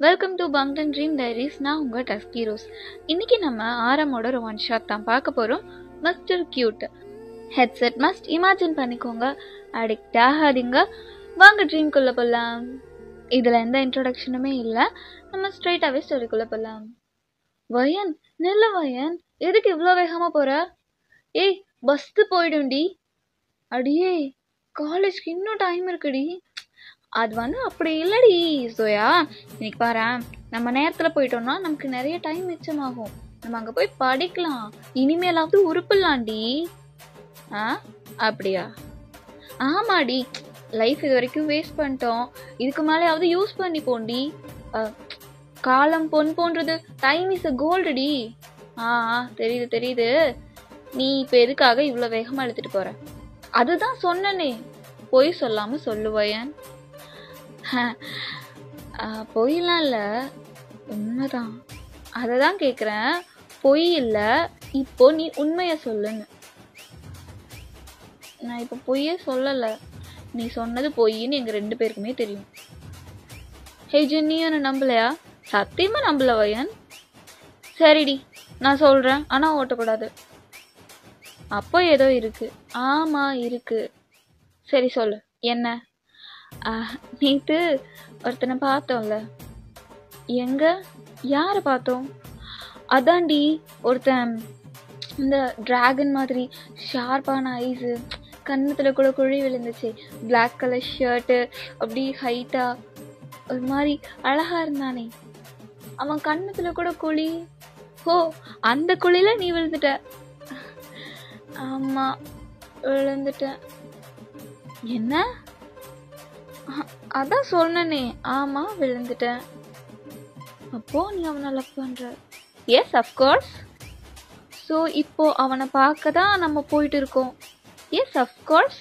Welcome to Bangtan dream diaries. நான் உங்கள் dusky rose. இன்னைக்கு நம்ம ஆரமோட ஒரு ஒன் ஷாட் தான் பார்க்க போகிறோம். Mister cute. Headset must imagine பண்ணிக்கோங்க. அடிக்ட் ஆகாதீங்க. வாங்க ட்ரீம்குள்ளே போகலாம். இதில் எந்த இன்ட்ரொடக்ஷனுமே இல்லை. நம்ம ஸ்ட்ரைட்டாகவே ஸ்டோரிக்குள்ளே போகலாம். வயன், நெல்ல வயன், எதுக்கு இவ்வளோ வேகமாக போகிற? ஏய், பஸ்ஸு போயிடும்டி. அடியே, காலேஜ்க்கு இன்னும் டைம் இருக்குடி. அது அப்படி இல்லடி சோயா. இன்னைக்கு பாரு, நம்ம நேரத்தில் போயிட்டோம்னா நமக்கு நிறைய டைம் மிச்சமாகும். நம்ம அங்கே போய் படிக்கலாம். இனிமேலாவது உருப்பிடலாண்டி. அப்படியா? ஆமாடி, லைஃப் இது வரைக்கும் வேஸ்ட் பண்ணிட்டோம். இதுக்கு மேலேயாவது யூஸ் பண்ணி போண்டி. காலம் பொன் போன்றது. டைம் இஸ் அ கோல்டுடி. தெரியுது தெரியுது. நீ இப்போ எதுக்காக இவ்வளோ வேகமாக எடுத்துட்டு போற? அதுதான் சொன்னனே, பொய் சொல்லாமல் சொல்லுவயன். பொய்லாம் இல்லை, உண்மைதான். அதை தான் கேட்குறேன். பொய் இல்லை, இப்போ நீ உண்மையை சொல்லுன்னு. நான் இப்போ பொய்யே சொல்லலை. நீ சொன்னது பொய்ன்னு எங்கள் 2 பேருக்குமே தெரியும். ஹே ஜென்னி, என்ன நம்பலையா? சத்தியமாக நம்பல வயன். சரிடி, நான் சொல்கிறேன், ஆனால் ஓட்டக்கூடாது. அப்போ ஏதோ இருக்கு. ஆமாம் இருக்கு. சரி சொல்லு, என்ன? நேற்று ஒருத்தனை பார்த்தோம்ல. எங்க? யாரை பார்த்தோம்? அதாண்டி, ஒருத்தன் இந்த டிராகன் மாதிரி ஷார்ப்பான ஐஸு, கன்னத்தில் கூட குழி விழுந்துச்சு, பிளாக் கலர் ஷர்ட்டு, அப்படி ஹைட்டா ஒரு மாதிரி அழகா இருந்தானே. அவன் கன்னத்தில் கூட குழி. ஓ, அந்த குழியில நீ விழுந்துட்ட? ஆமா, விழுந்துட்டேன். என்ன? அதான் சொன்னனே. ஆமா, விழுந்துட்டேன். அப்போ நீ அவனை லவ் பண்ற? S, of course. ஸோ இப்போ அவனை பார்க்க தான் நம்ம போயிட்டு இருக்கோம். Yes, of course.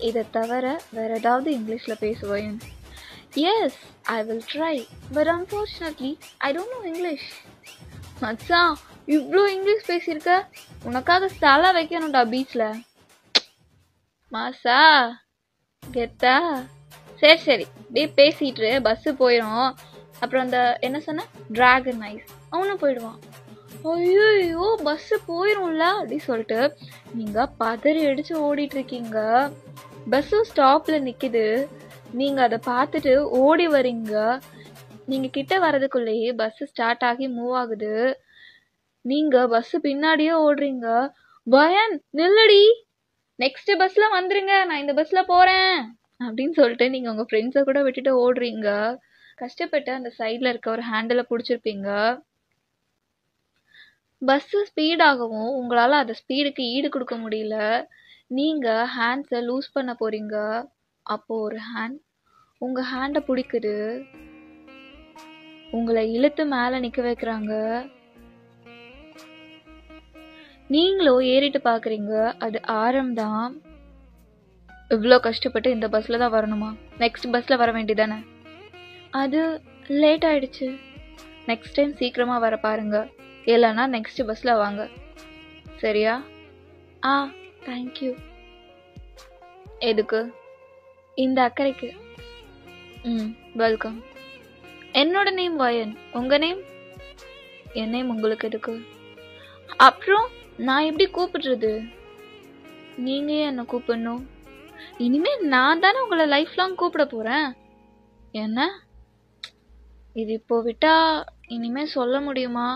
இதை தவிர வேற ஏதாவது இங்கிலீஷ்ல பேசுவேன்? Yes, I will try, but unfortunately I don't know English. மச்சான், இவ்வளோ இங்கிலீஷ் பேசியிருக்க, உனக்காக ஸ்டாலா வைக்கணும்டா பீச்சில். மாசா கெத்தா? சரி சரி, அப்படியே பேசிட்டு பஸ்ஸு போயிடும். அப்புறம் அந்த என்ன சொன்ன, டிராகன் ஐஸ், அவனும் போயிடுவான். ஐயோ, பஸ்ஸு போயிடும்ல அப்படி சொல்லிட்டு நீங்கள் பதறி அடித்து ஓடிட்டு இருக்கீங்க. பஸ்ஸும் ஸ்டாப்பில் நிற்கிது. நீங்கள் அதை பார்த்துட்டு ஓடி வரீங்க. நீங்கள் கிட்ட வர்றதுக்குள்ளேயே பஸ்ஸு ஸ்டார்ட் ஆகி மூவ் ஆகுது. நீங்கள் பஸ்ஸு பின்னாடியே ஓடுறீங்க. பயன், நில்லடி, நெக்ஸ்ட் பஸ்ல வந்துருங்க, நான் இந்த பஸ்ல போறேன் அப்படின்னு சொல்லிட்டு நீங்க உங்க ஃப்ரெண்ட்ஸை கூட விட்டுட்டு ஓடுறீங்க. கஷ்டப்பட்டு அந்த சைட்ல இருக்க ஒரு ஹேண்டிலை பிடிச்சிருப்பீங்க. பஸ் ஸ்பீடாகவும் உங்களால அந்த ஸ்பீடுக்கு ஈடு கொடுக்க முடியல. நீங்க ஹேண்ட்ஸை லூஸ் பண்ண போறீங்க. அப்போ ஒரு ஹேண்ட் உங்க ஹேண்டை பிடிக்குது. உங்களை இழுத்து மேல நிக்க வைக்கிறாங்க. நீங்களோ ஏறிட்டு பாக்குறீங்க. அது ஆரம்தான். இவ்வளோ கஷ்டப்பட்டு இந்த பஸ்ல தான் வரணுமா? நெக்ஸ்ட் பஸ்ல வர வேண்டியதானே? அது லேட் ஆயிடுச்சு. நெக்ஸ்ட் டைம் சீக்கிரமா வர பாருங்க, இல்லைன்னா நெக்ஸ்ட் பஸ்ல வாங்க, சரியா? தேங்க்யூ. எதுக்கு? இந்த அக்கறைக்கு. வெல்கம். என்னோட நேம் வயன். உங்க நேம்? என் நேம் உங்களுக்கு எதுக்கு? அப்புறம் நான் எப்படி கூப்பிடுறது? நீங்க ஏன் என்ன கூப்பிடணும்? இனிமே நான் தானே உங்களை லைஃப் லாங் கூப்பிட போறேன். என்ன இது? இப்போ விட்டா இனிமே சொல்ல முடியுமா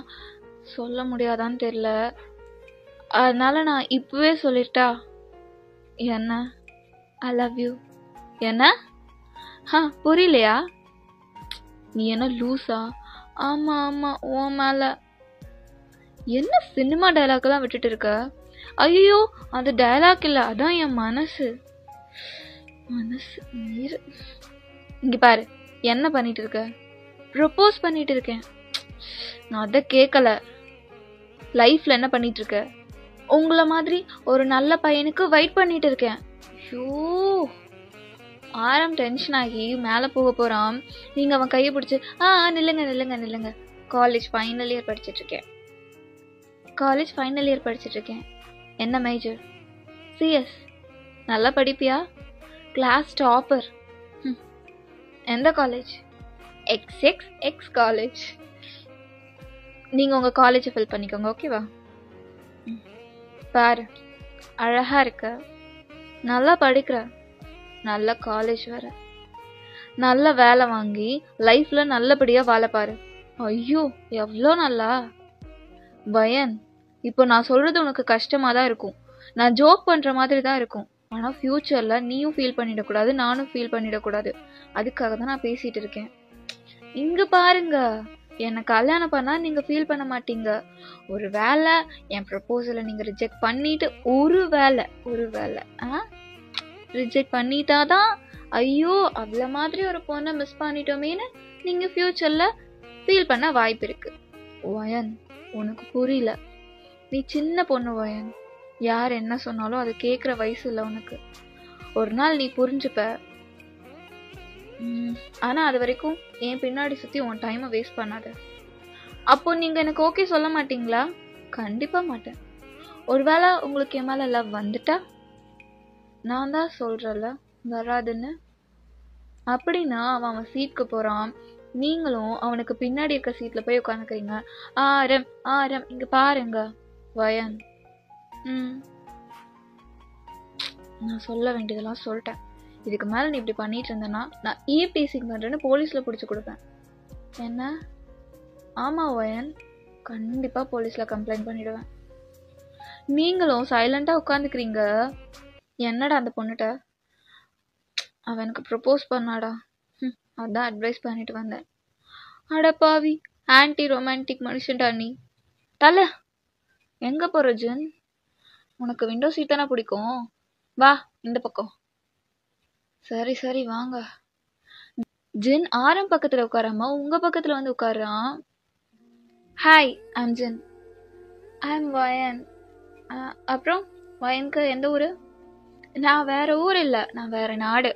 சொல்ல முடியாதான்னு தெரியல. அதனால நான் இப்பவே சொல்லிட்டா? என்ன? I love you. என்ன? புரியலையா? நீ என்ன லூசா? ஆமா ஆமா, ஓ மேல. என்ன சினிமா டைலாக் எல்லாம் விட்டுட்டு இருக்க? ஐயோ, அது டைலாக் இல்ல, அதான் என் மனசு. இங்க பாரு, என்ன பண்ணிட்டு இருக்க? ப்ரொபோஸ் பண்ணிட்டு இருக்கேன். நான் அதை கேட்கல. லைஃப்ல என்ன பண்ணிட்டு இருக்க? உங்களை மாதிரி ஒரு நல்ல பையனுக்கு வெயிட் பண்ணிட்டு இருக்கேன். ஐயோ, டென்ஷன் ஆகி மேல போக போறான். நீங்க அவன் கையை பிடிச்சு நில்லுங்க நில்லுங்க நில்லுங்க. காலேஜ் ஃபைனல் இயர் படிச்சிட்டு இருக்கேன். என்ன மேஜர்? சிஎஸ். நல்லா படிப்பியா? Class topper. எந்த college? X X X college. நீங்கள் உங்கள் காலேஜை ஃபில் பண்ணிக்கோங்க, ஓகேவா? பாரு, அழகாக இருக்க, நல்லா படிக்கிற, நல்ல காலேஜ் வேற, நல்ல வேலை வாங்கி லைஃப்பில் நல்லபடியாக வாழ பாரு. ஐயோ எவ்வளோ நல்லா. பயன், இப்போ நான் சொல்கிறது உனக்கு கஷ்டமாக தான் இருக்கும், நான் ஜோக் பண்ணுற மாதிரி தான் இருக்கும். ஆனால் ஃப்யூச்சரில் நீயும் ஃபீல் பண்ணிடக்கூடாது, நானும் ஃபீல் பண்ணிடக்கூடாது. அதுக்காக தான் நான் பேசிகிட்டு இருக்கேன். இங்கே பாருங்க, என்னை கல்யாணம் பண்ணால் நீங்கள் ஃபீல் பண்ண மாட்டீங்க. ஒரு வேளை என் ப்ரப்போசலை நீங்கள் ரிஜெக்ட் பண்ணிட்டு ஒரு வேளை ரிஜெக்ட் பண்ணிட்டாதான் ஐயோ அவ்வளோ மாதிரி ஒரு பொண்ணை மிஸ் பண்ணிட்டோமேன்னு நீங்கள் ஃப்யூச்சரில் ஃபீல் பண்ண வாய்ப்பு இருக்கு. வயன், உனக்கு புரியல, நீ சின்ன பொண்ணு வயன். யார் என்ன சொன்னாலும் அது கேட்குற வயசு இல்லை உனக்கு. ஒரு நாள் நீ புரிஞ்சுப்ப. ஆனால் அது வரைக்கும் என் பின்னாடி சுற்றி உன் டைமை வேஸ்ட் பண்ணாத. அப்போ நீங்கள் எனக்கு ஓகே சொல்ல மாட்டீங்களா? கண்டிப்பாக மாட்டேன். ஒருவேளை உங்களுக்கு என் மேலே லவ் வந்துட்டா? நான் தான் சொல்கிறேன்ல வராதுன்னு. அப்படின்னா அவன் சீட்டுக்கு போகிறான், நீங்களும் அவனுக்கு பின்னாடி இருக்க சீட்டில் போய் உட்காந்துக்கிறீங்க. ஆரம் ஆரம் இங்கே பாருங்க வயன். நான் சொல்ல வேண்டியதெல்லாம் சொல்லிட்டேன். இதுக்கு மேலே நீ இப்படி பண்ணிட்டு இருந்தேன்னா நான் டீசிங் பண்ணுறேன்னு போலீஸில் பிடிச்சி கொடுப்பேன். என்ன? ஆமாம் வயன், கண்டிப்பாக போலீஸில் கம்ப்ளைண்ட் பண்ணிடுவேன். நீங்களும் சைலண்டாக உட்காந்துக்கிறீங்க. என்னடா அந்த பொண்ணுகிட்ட? அவனுக்கு ப்ரப்போஸ் பண்ணாடா, அதான் அட்வைஸ் பண்ணிட்டு வந்தேன். அடப்பாவி, ஆன்டி ரொமான்டிக் மனுஷன்டா நீ. தலை எங்கே போகிற ஜென்? உனக்கு விண்டோ சீட் தானே பிடிக்கும், வா இந்த பக்கம். சரி சரி வாங்க. ஜென் ஆரம் பக்கத்தில் உட்காராம உங்கள் பக்கத்தில் வந்து உட்காரான். Hi, I'm Jen. I'm Wayne. அப்புறம் வயனுக்கு எந்த ஊர்? நான் வேற ஊர் இல்லை, நான் வேற நாடு.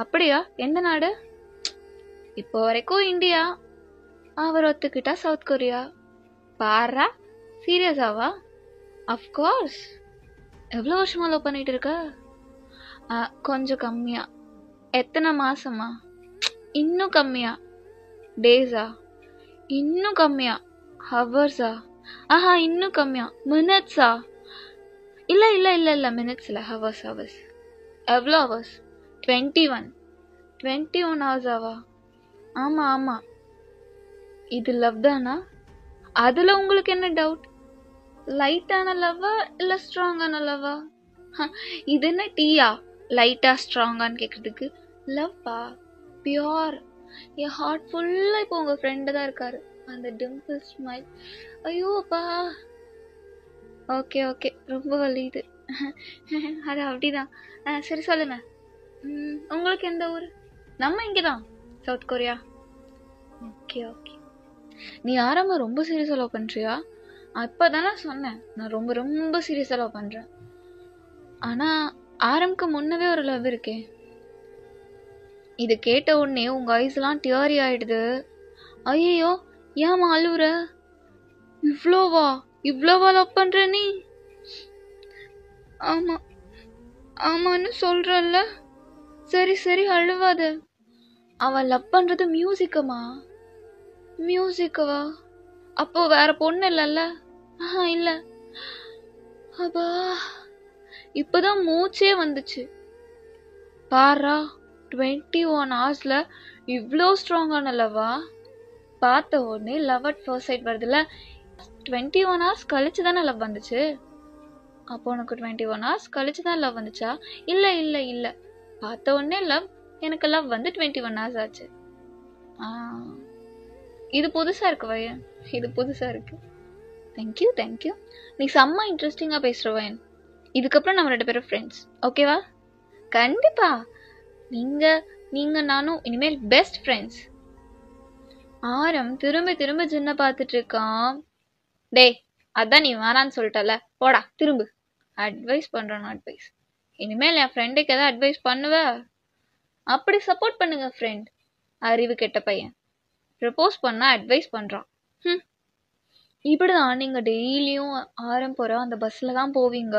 அப்படியா? எந்த நாடு? இப்போ வரைக்கும் இந்தியா. அவர் ஒத்துக்கிட்டா சவுத் கொரியா. பாரா, சீரியஸாவா? அஃப்கோர்ஸ். எவ்வளோ வருஷமா லவ் பண்ணிட்டு இருக்க? கொஞ்சம் கம்மியா. எத்தனை மாசமா? இன்னும் கம்மியா. டேஸா? இன்னும் கம்மியா. ஹவர்ஸா? இன்னும் கம்மியா. மினிட்ஸா? இல்லை இல்லை இல்லை இல்லை மினிட்ஸ் இல்லை, ஹவர்ஸ் ஹவர்ஸ். எவ்வளோ ஹவர்ஸ்? 21 ஹவர்ஸாவா? ஆமாம் ஆமாம். இது லவ் தானா? அதில் உங்களுக்கு என்ன டவுட்? லைட்டான லவ்வா இல்லை ஸ்ட்ராங்கான லவ்வா? இது என்ன டீயா லைட்டா ஸ்ட்ராங்கான்னு கேட்குறதுக்கு? லவ்வா, பியோர். என் ஹார்ட் ஃபுல்லாக இப்போ உங்கள் ஃப்ரெண்டு தான் இருக்காரு. அந்த டிம்பிள் ஸ்மைல், ஐயோப்பா. ஓகே ஓகே, ரொம்ப வலியுது. அது அப்படிதான். சரி சொல்லுங்க, உங்களுக்கு எந்த ஊர்? நம்ம இங்கே தான், சவுத் கொரியா. Okay okay. நீ ஆரம்ப ரொம்ப சீரியஸாக லவ் பண்ணுறியா? அப்போதானே சொன்னேன் நான் ரொம்ப ரொம்ப சீரியஸாக லவ் பண்ணுறேன். ஆனால் ஆரம்புக்கு முன்னவே ஒரு லவ் இருக்கே. இது கேட்ட உடனே உங்கள் ஐஸ்லாம் டியரி ஆயிடுது. ஐயோ ஏமா அழுவுற? இவ்வளோவா லவ் பண்ணுற நீ? ஆமாம் ஆமான்னு சொல்கிறல்ல. சரி சரி அழுவாத. அவன் லவ் பண்ணுறது மியூசிக்கமா? மியூசிக்கவா? அப்போ வேற பொண்ணு இல்லைல்ல? இல்லை. அப்பா இப்போதான் மூச்சே வந்துச்சு. பாரா, 21 ஹவர்ஸில் இவ்வளோ ஸ்ட்ராங்கான லவ்வா? பார்த்த உடனே லவ் அட் ஃபர்ஸ்ட் சைட் வருதுல்ல. 21 ஹவர்ஸ் கழிச்சு தானே லவ் வந்துச்சு. அப்போ உனக்கு 21 ஹவர்ஸ் கழிச்சு தான் லவ் வந்துச்சா? இல்லை இல்லை இல்லை, பார்த்த உடனே லவ். எனக்கு லவ் வந்து 21 ஹவர்ஸ் ஆச்சு. இது புதுசாக இருக்கு வயன், இது புதுசாக இருக்கு. Thank you thank you. நீ செம்ம இன்ட்ரெஸ்டிங்காக பேசுகிற வயன். இதுக்கப்புறம் நம்ம 2 பேரும் ஃப்ரெண்ட்ஸ், ஓகேவா? கண்டிப்பா. நீங்கள் நானும் இனிமேல் பெஸ்ட் ஃப்ரெண்ட்ஸ். ஆரம் திரும்ப ஜின்ன பார்த்துட்டு இருக்கான். டேய், அதான் நீ வேணான்னு சொல்லிட்டல, போடா திரும்பு. அட்வைஸ் பண்ணுறான் அட்வைஸ். இனிமேல் என் ஃப்ரெண்டுக்கு எதாவது அட்வைஸ் பண்ணுவ? அப்படி சப்போர்ட் பண்ணுங்க ஃப்ரெண்ட். அறிவு கெட்ட பையன் ப்ரப்போஸ் பண்ணா அட்வைஸ் பண்ணுறான். இப்படிதான் நீங்கள் டெய்லியும் ஆரம் போகிற அந்த பஸ்ஸில் தான் போவீங்க.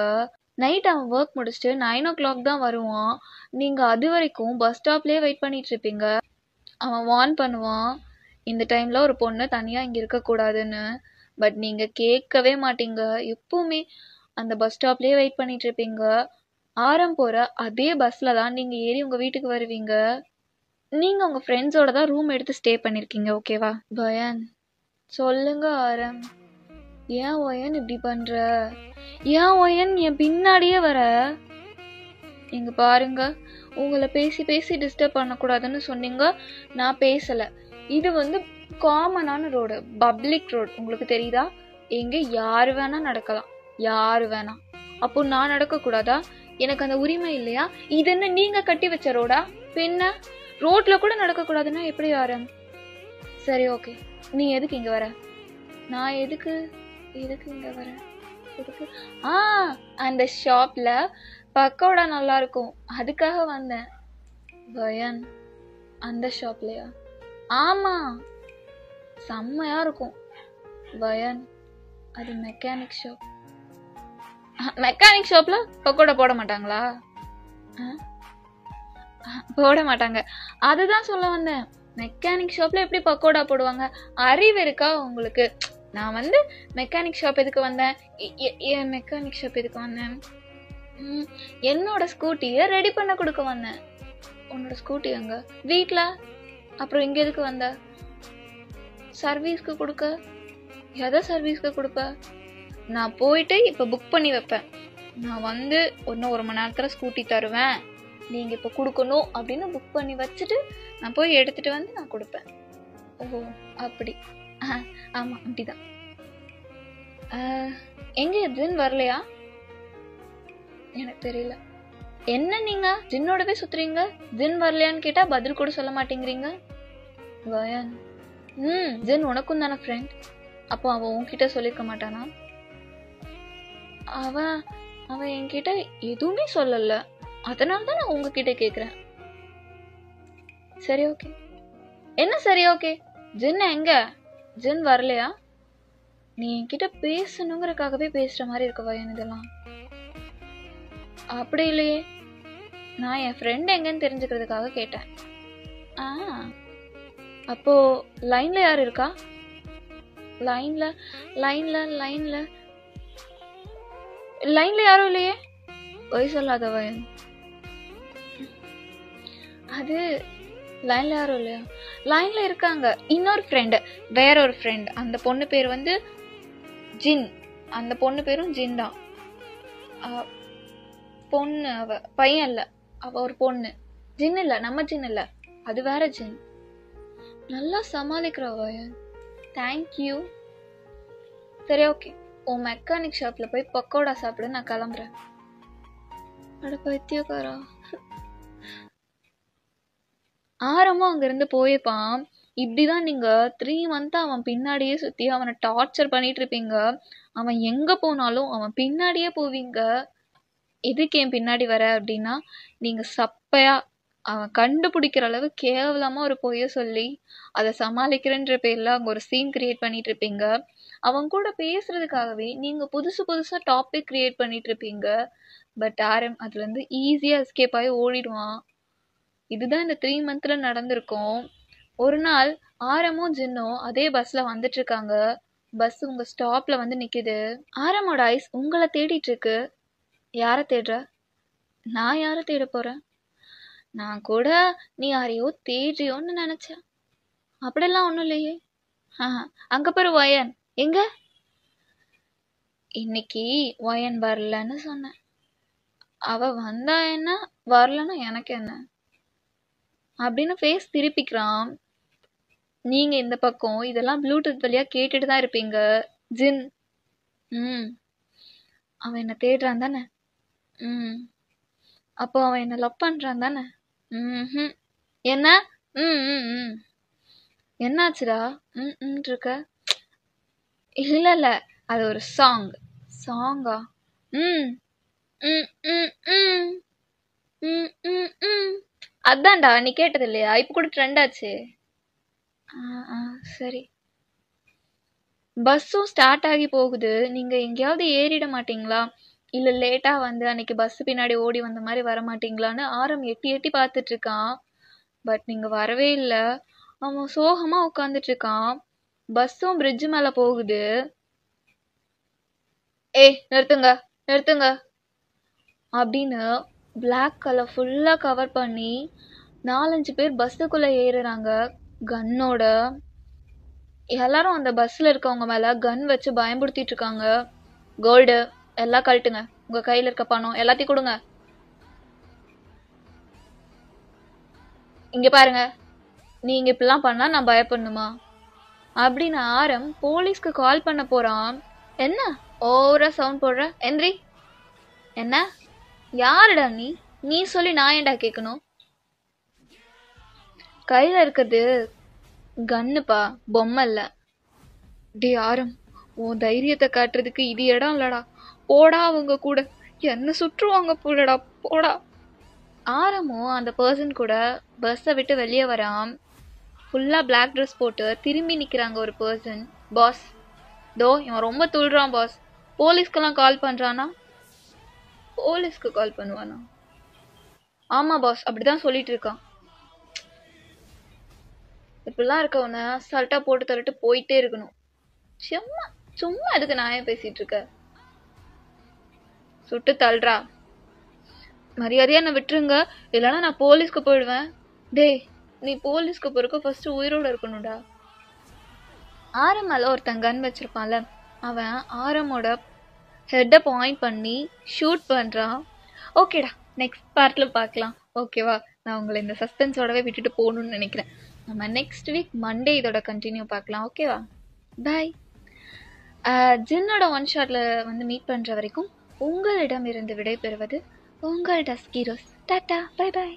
நைட் அவன் ஒர்க் முடிச்சுட்டு 9 o'clock தான் வருவான். நீங்கள் அது வரைக்கும் பஸ் ஸ்டாப்லேயே வெயிட் பண்ணிட்டு இருப்பீங்க. அவன் வார்ன் பண்ணுவான், இந்த டைம்ல ஒரு பொண்ணு தனியா இங்க இருக்கக்கூடாதுன்னு. பட் நீங்க கேட்கவே மாட்டீங்க. எப்பவுமே அந்த பஸ் ஸ்டாப்லயே வெயிட் பண்ணிட்டு இருப்பீங்க. ஆரம் போற அதே பஸ்ல தான் நீங்க ஏறி உங்க வீட்டுக்கு வருவீங்க. நீங்க உங்க ஃப்ரெண்ட்ஸோட தான் ரூம் எடுத்து ஸ்டே பண்ணிருக்கீங்க, ஓகேவா? பயான், சொல்லுங்க ஆரம். ஏன் ஒயன் இப்படி பண்ற? ஏன் ஒயன் என் பின்னாடியே வர? இங்க பாருங்க, உங்களை பேசி பேசி டிஸ்டர்ப் பண்ணக்கூடாதுன்னு சொன்னீங்க, நான் பேசல. இது வந்து காமனான ரோடு, பப்ளிக் ரோடு, உங்களுக்கு தெரியுதா? எங்க யாரு வேணா நடக்கலாம், யாரு வேணா. அப்போ நான் நடக்க கூடாதா? எனக்கு அந்த உரிமை இல்லையா? இது என்ன நீங்க கட்டி வச்ச ரோடா? பின்ன ரோட்ல கூட நடக்க கூடாதுன்னா எப்படி ஆரம்? சரி ஓகே, நீ எதுக்கு இங்க வர? நான் எதுக்கு எதுக்கு இங்க வர? எதுக்கு? அந்த ஷாப்ல பக்கோடா நல்லா இருக்கும், அதுக்காக வந்தேன். பயான், அந்த ஷாப்லயா? ஆமா, செம்மையா இருக்கும். பயான், அது மெக்கானிக் ஷாப். மெக்கானிக் ஷாப்ல பக்கோடா போட மாட்டாங்களா? போட மாட்டாங்க, அதுதான் சொல்ல வந்தேன். மெக்கானிக் ஷாப்ல எப்படி பக்கோடா போடுவாங்க? அறிவு இருக்கா உங்களுக்கு? நான் வந்து மெக்கானிக் ஷாப் எதுக்கு வந்தேன்? மெக்கானிக் ஷாப் எதுக்கு வந்தேன்? என்னோட ஸ்கூட்டிய ரெடி பண்ண கொடுக்க வந்தேன். உன்னோட ஸ்கூட்டி எங்க? வீட்ல. அப்புறம் இங்க எதுக்கு வந்த? சர்வீஸ்க்கு கொடுக்க. எதை சர்வீஸ்க்கு கொடுப்ப? நான் போயிட்டு இப்ப புக் பண்ணி வைப்பேன். நான் வந்து இன்னும் 1 மணி நேரத்துல ஸ்கூட்டி தருவேன், நீங்க இப்ப கொடுக்கணும் அப்படின்னு புக் பண்ணி வச்சுட்டு நான் போய் எடுத்துட்டு வந்து நான் கொடுப்பேன். ஓ அப்படி? ஆமா அப்படிதான். எங்க ஜின் வரலையா? எனக்கு தெரியல. என்ன நீங்க ஜின்னோடவே சுத்துறீங்க? ஜின் வரலையான்னு கேட்டா பதில் கூட சொல்ல மாட்டேங்கிறீங்க. வயன், ஜின் உனக்கும் தானே ஃப்ரெண்ட், அப்போ அவன் உன்கிட்ட சொல்லிருக்க மாட்டானா? அவன் அவன் என்கிட்ட எதுவுமே சொல்லல, அதனாலதான் நான் உங்ககிட்ட கேக்குறேன். சரி ஓகே. என்ன சரி ஓகே? ஜின் எங்க? ஜின் வரலையா? நீ என்கிட்ட பேசணுங்கிறதுக்காகவே பேசுற மாதிரி இருக்க வயன் இதெல்லாம். அப்படி இல்லையே, நான் என் ஃப்ரெண்ட் எங்கன்னு தெரிஞ்சுக்கிறதுக்காக கேட்டேன். அப்போ லைன்ல யாரு இருக்கா? லைன்ல லைன்ல லைன்ல லைன்ல யாரும் இல்லையே. பொய் சொல்லாத வயன். அது லைன்ல யாரும் இல்லையா? லைன்ல இருக்காங்க, இன்னொரு ஃப்ரெண்டு, வேற ஒரு ஃப்ரெண்ட். அந்த பொண்ணு பேர் வந்து ஜின். அந்த பொண்ணு பேரும் ஜின் தான். பொண்ணு அவ, பையன் இல்ல, அவ ஒரு பொண்ணு. ஜின் இல்ல, நம்ம ஜின் இல்ல, அது வேற ஜின். நல்லா சமாளிக்கிற வயன். தேங்க்யூ. சரி ஓகே, உன் மெக்கானிக் ஷாப்ல போய் பக்கோடா சாப்பிட நான் கிளம்புறேன். அட பைத்தியக்காரா. ஆரம்பம் அங்க இருந்து போயிருப்பான். இப்படிதான் நீங்க 3 மந்த் அவன் பின்னாடியே சுத்தி அவனை டார்ச்சர் பண்ணிட்டு இருப்பீங்க. அவன் எங்க போனாலும் அவன் பின்னாடியே போவீங்க. எதுக்கு என் பின்னாடி வர அப்படின்னா, நீங்க சப்பையா அவன் கண்டுபிடிக்கிற அளவு கேவலமா ஒரு பொய்ய சொல்லி அதை சமாளிக்கிறேன்ற பேர்ல அங்க ஒரு சீன் கிரியேட் பண்ணிட்டு இருப்பீங்க. அவன் கூட பேசுறதுக்காகவே நீங்க புதுசு புதுசா டாபிக் கிரியேட் பண்ணிட்டு இருப்பீங்க. பட் ஆரம் அதுல இருந்து ஈஸியா எஸ்கேப் ஆகி ஓடிடுவான். இதுதான் இந்த 3 மந்த்ல நடந்திருக்கும். ஒரு நாள் ஆரமும் ஜின்னும் அதே பஸ்ல வந்துட்டு இருக்காங்க. பஸ் உங்க ஸ்டாப்ல வந்து நிக்குது. ஆரமோட ஐஸ் உங்களை தேடிட்டு இருக்கு. யார தேடுற? நான் யார தேட போறேன்? நான் கூட நீ யாரையோ தேடுறியோன்னு நினைச்சேன். அப்படியெல்லாம் ஒண்ணும் இல்லையே. அங்க பாரு வயன். எங்க? இன்னைக்கு வயன் வரலன்னு சொன்னேன். அவ வந்தா என்ன, வரலன்னா எனக்கு என்ன அப்படின்னு ஃபேஸ் திருப்பிக்கிறான். நீங்க இந்த பக்கம் இதெல்லாம் ப்ளூடூத் வழியா கேட்டுட்டு தான் இருப்பீங்க. ஜின், அவன் என்ன தேடுறான் தானே? அப்போ அவன் என்ன லவ் பண்றான் தானே? என்ன? என்னாச்சுடா இருக்க? இல்ல இல்ல, அது ஒரு சாங்கா? அதான்டா, நீ கேட்டது இல்லையா? இப்ப கூட ட்ரெண்ட் ஆச்சு. சரி. பஸ்ஸும் ஸ்டார்ட் ஆகி போகுது. நீங்க எங்கேயாவது ஏறிட மாட்டீங்களா? இல்ல லேட்டா வந்து அன்னைக்கு பஸ் பின்னாடி ஓடி வந்த மாதிரி வர மாட்டீங்களான்னு ஆரம் எட்டி எட்டி பார்த்துட்டு இருக்கான். பட் நீங்க வரவே இல்லை. அவன் சோகமா உட்காந்துட்டு இருக்கான். பஸ்ஸும் பிரிட்ஜ் மேல போகுது. ஏய் நிறுத்துங்க, நிறுத்துங்க அப்படின்னு பிளாக் கலர் ஃபுல்லா கவர் பண்ணி 4-5 பேர் பஸ்ஸுக்குள்ள ஏறுறாங்க கன்னோட. எல்லாரும் அந்த பஸ்ல இருக்கவங்க மேல கன் வச்சு பயன்படுத்திட்டு இருக்காங்க. கோல்டு எல்லாம் கழட்டுங்க, உங்க கையில இருக்க பணம் எல்லாத்தையும் கொடுங்க. இங்க பாருங்க, நீங்க இப்படிலாம் பண்ணா நான் பயப்படணுமா அப்படின்னு ஆரம் போலீஸ்க்கு கால் பண்ண போறான். என்ன ஓவரா சவுண்ட் போடுற? எந்திரி. என்ன யாருடா நீ? நீ சொல்லி நான் ஏன்டா கேட்கணும்? கையில இருக்கிறது கன்னுப்பா, பொம்மை இல்ல. டே ஆரம், உன் தைரியத்தை காட்டுறதுக்கு இது இடம் இல்லடா. போடா, அவங்க கூட என்ன சுற்றுவாங்க போலடா, போடா. ஆரமும் அந்த பர்சன் கூட பஸ்ஸை விட்டு வெளியே வரான். ஃபுல்லா பிளாக் ட்ரெஸ் போட்டு திரும்பி நிக்கிறாங்க ஒரு பர்சன். பாஸ், தோ இவன் ரொம்ப துள்றான் பாஸ். போலீஸ்க்கெல்லாம் கால் பண்றானா? போலீஸ்க்கு கால் பண்ணுவானா? ஆமா பாஸ், அப்படிதான் சொல்லிட்டு இருக்கான். இப்படிலாம் இருக்கவன அசால்ட்டா போட்டு தள்ளிட்டு போயிட்டே இருக்கணும். சும்மா சும்மா அதுக்கு நான் ஏன் பேசிட்டு இருக்க? சுட்டு தள்ளுறா. மரியாதையா என்ன விட்டுருங்க, இல்லைன்னா நான் போலீஸ்க்கு போயிடுவேன். டேய், நீ போலீஸ்க்கு போறதுக்கு ஃபர்ஸ்ட் உயிரோட இருக்கணும்டா. ஆரம் மேல ஒருத்தன் கன் வச்சிருப்பான்ல, அவன் ஆரமோட ஹெட்டை பாயிண்ட் பண்ணி ஷூட் பண்றான். ஓகேடா, நெக்ஸ்ட் பார்ட்ல பார்க்கலாம். ஓகேவா? நான் உங்களை இந்த சஸ்பென்ஸோடவே விட்டுட்டு போகணும்னு நினைக்கிறேன். நம்ம நெக்ஸ்ட் வீக் மண்டே இதோட கண்டினியூ பார்க்கலாம். ஓகேவா? பாய். ஜின்னோட ஒன் ஷாட்ல வந்து மீட் பண்ற வரைக்கும் உங்களிடம் இருந்து விடை பெறுவது உங்கள் டஸ்கீரோஸ். Tata, bye bye.